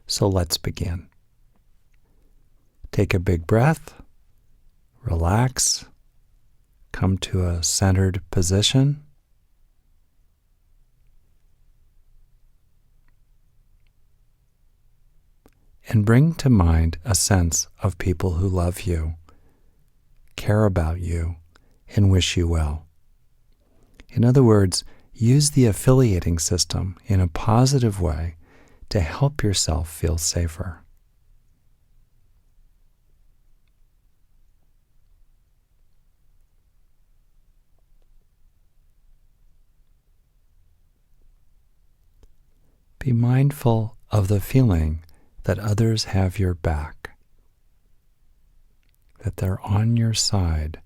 So let's begin. Take a big breath, relax, come to a centered position. And bring to mind a sense of people who love you, care about you, and wish you well. In other words, use the affiliating system in a positive way to help yourself feel safer. Be mindful of the feeling that others have your back, that they're on your side.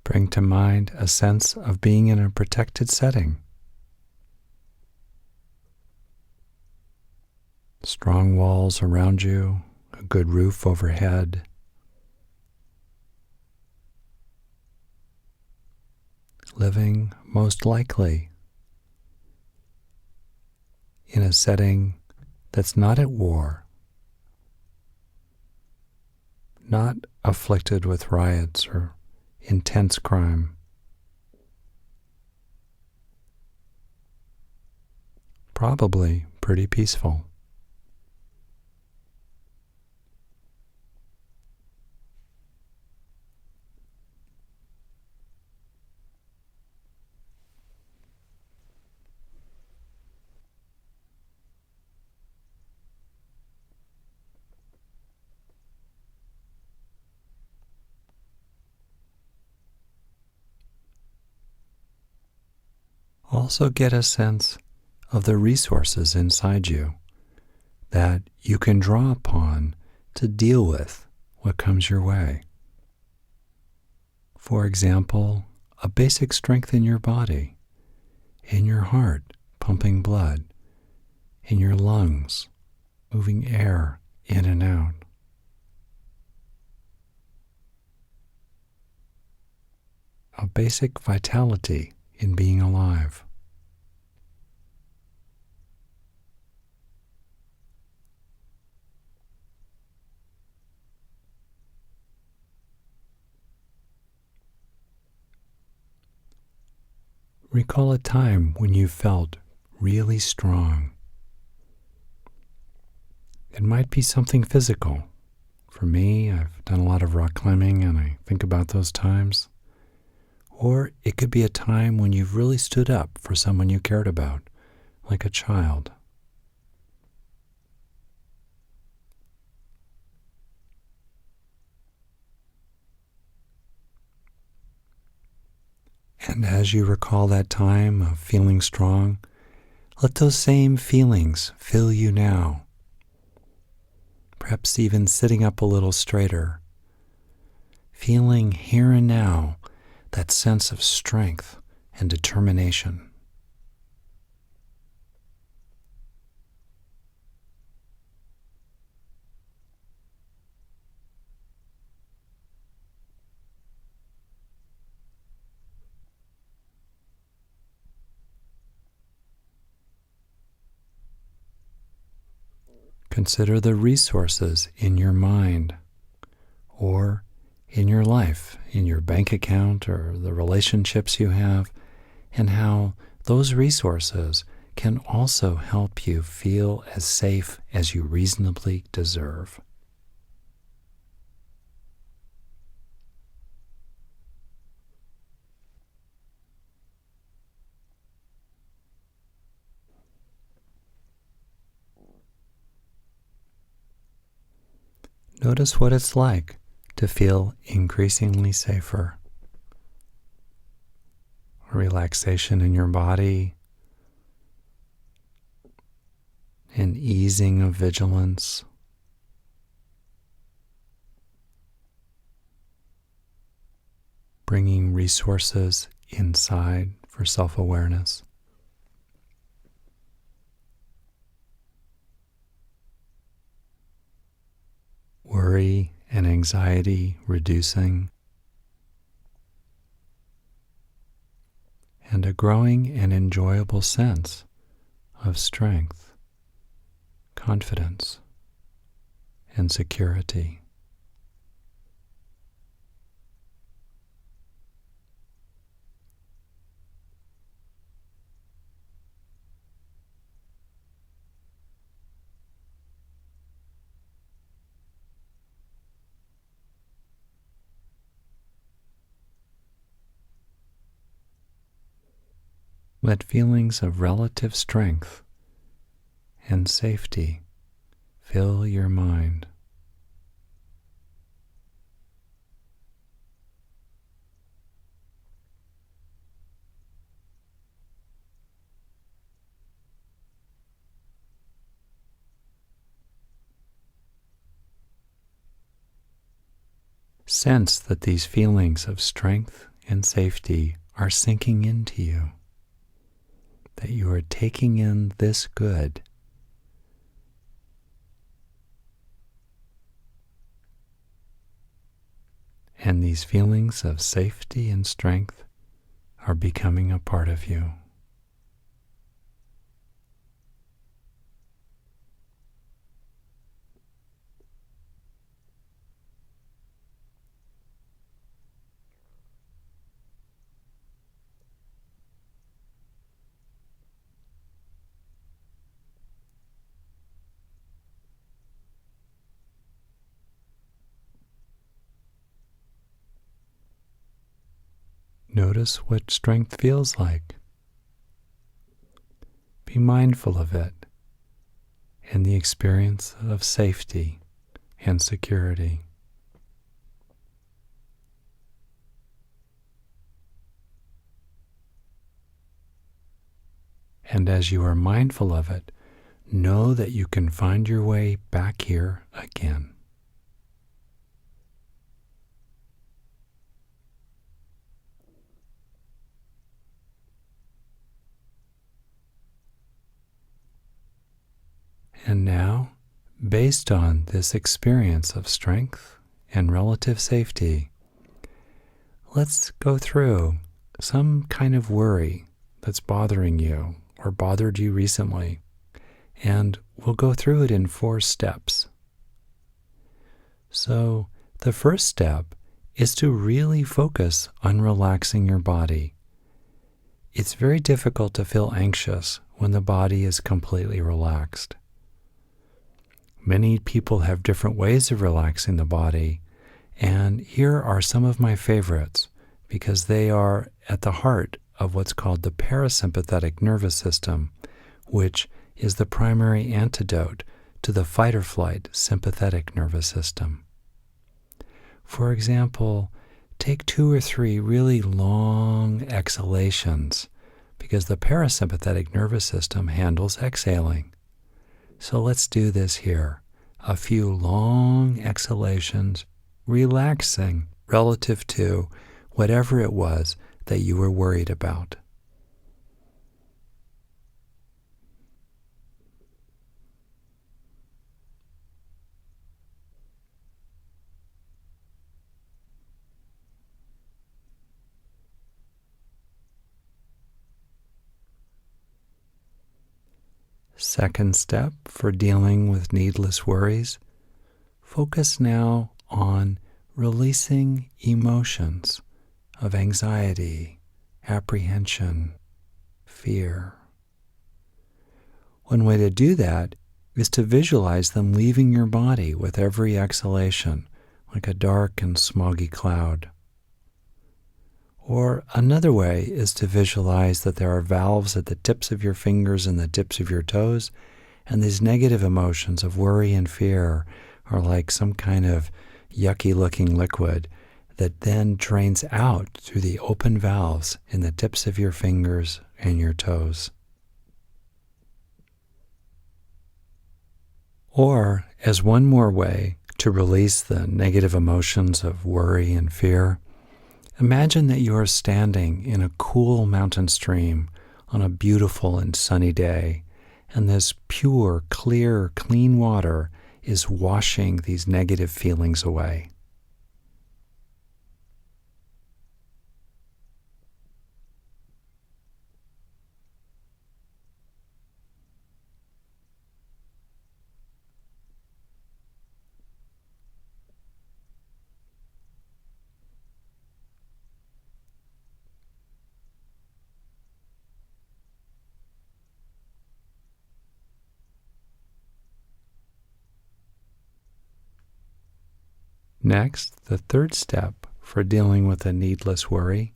Bring to mind a sense of being in a protected setting. Strong walls around you, a good roof overhead. Living, most likely, in a setting that's not at war, not afflicted with riots or intense crime. Probably pretty peaceful. Also get a sense of the resources inside you that you can draw upon to deal with what comes your way. For example, a basic strength in your body, in your heart, pumping blood, in your lungs, moving air in and out. A basic vitality in being alive. Recall a time when you felt really strong. It might be something physical. For me, I've done a lot of rock climbing and I think about those times. Or it could be a time when you've really stood up for someone you cared about, like a child. And as you recall that time of feeling strong, let those same feelings fill you now. Perhaps even sitting up a little straighter, feeling here and now that sense of strength and determination. Consider the resources in your mind or in your life, in your bank account or the relationships you have, and how those resources can also help you feel as safe as you reasonably deserve. Notice what it's like to feel increasingly safer. Relaxation in your body, an easing of vigilance. Bringing resources inside for self-awareness. anxiety reducing, and a growing and enjoyable sense of strength, confidence, and security. Let feelings of relative strength and safety fill your mind. Sense that these feelings of strength and safety are sinking into you, that you are taking in this good. And these feelings of safety and strength are becoming a part of you. Notice what strength feels like. Be mindful of it and the experience of safety and security. And as you are mindful of it, know that you can find your way back here again. And now, based on this experience of strength and relative safety, let's go through some kind of worry that's bothering you or bothered you recently, and we'll go through it in 4 steps. So, the first step is to really focus on relaxing your body. It's very difficult to feel anxious when the body is completely relaxed. Many people have different ways of relaxing the body, and here are some of my favorites because they are at the heart of what's called the parasympathetic nervous system, which is the primary antidote to the fight-or-flight sympathetic nervous system. For example, take 2 or 3 really long exhalations because the parasympathetic nervous system handles exhaling. So let's do this here. A few long exhalations, relaxing relative to whatever it was that you were worried about. Second step for dealing with needless worries, focus now on releasing emotions of anxiety, apprehension, fear. One way to do that is to visualize them leaving your body with every exhalation, like a dark and smoggy cloud. Or another way is to visualize that there are valves at the tips of your fingers and the tips of your toes, and these negative emotions of worry and fear are like some kind of yucky-looking liquid that then drains out through the open valves in the tips of your fingers and your toes. Or, as one more way to release the negative emotions of worry and fear, imagine that you are standing in a cool mountain stream on a beautiful and sunny day, and this pure, clear, clean water is washing these negative feelings away. Next, the third step for dealing with a needless worry: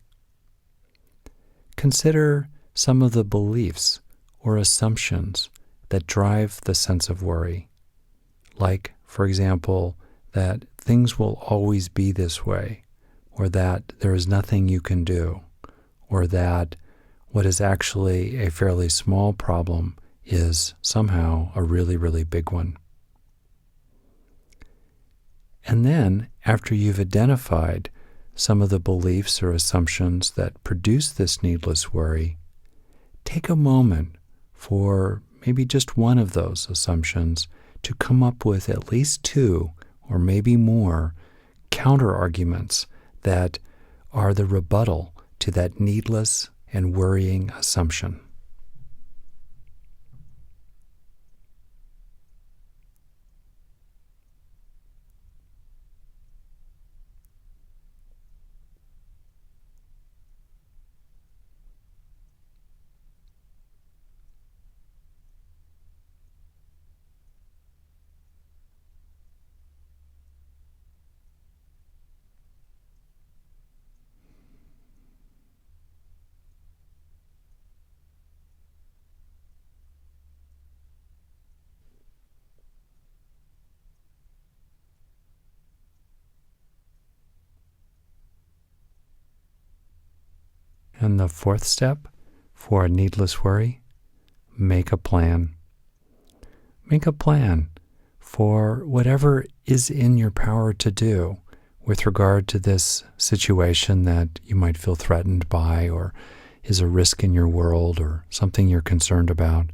consider some of the beliefs or assumptions that drive the sense of worry. Like, for example, that things will always be this way, or that there is nothing you can do, or that what is actually a fairly small problem is somehow a really, really big one. And then, after you've identified some of the beliefs or assumptions that produce this needless worry, take a moment for maybe just one of those assumptions to come up with at least two or maybe more counter-arguments that are the rebuttal to that needless and worrying assumption. And the fourth step for a needless worry: make a plan. Make a plan for whatever is in your power to do with regard to this situation that you might feel threatened by, or is a risk in your world, or something you're concerned about.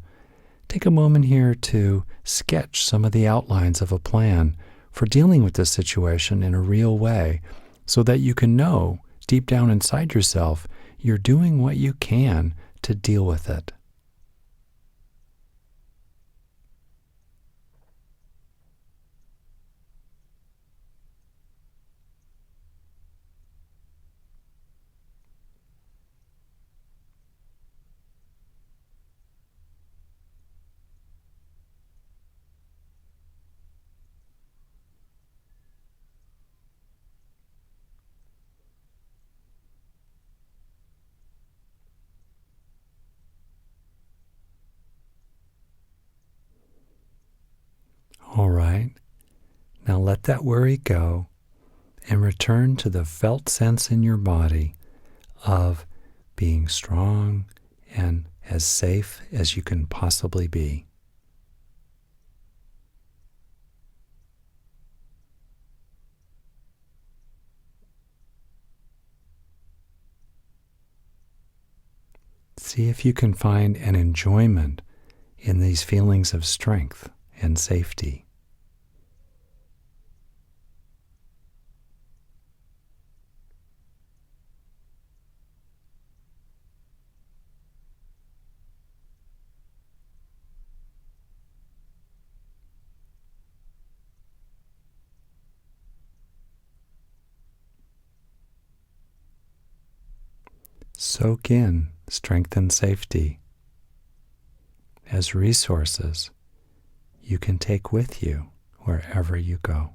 Take a moment here to sketch some of the outlines of a plan for dealing with this situation in a real way, so that you can know deep down inside yourself you're doing what you can to deal with it. All right, now let that worry go and return to the felt sense in your body of being strong and as safe as you can possibly be. See if you can find an enjoyment in these feelings of strength and safety. Soak in strength and safety as resources you can take with you wherever you go.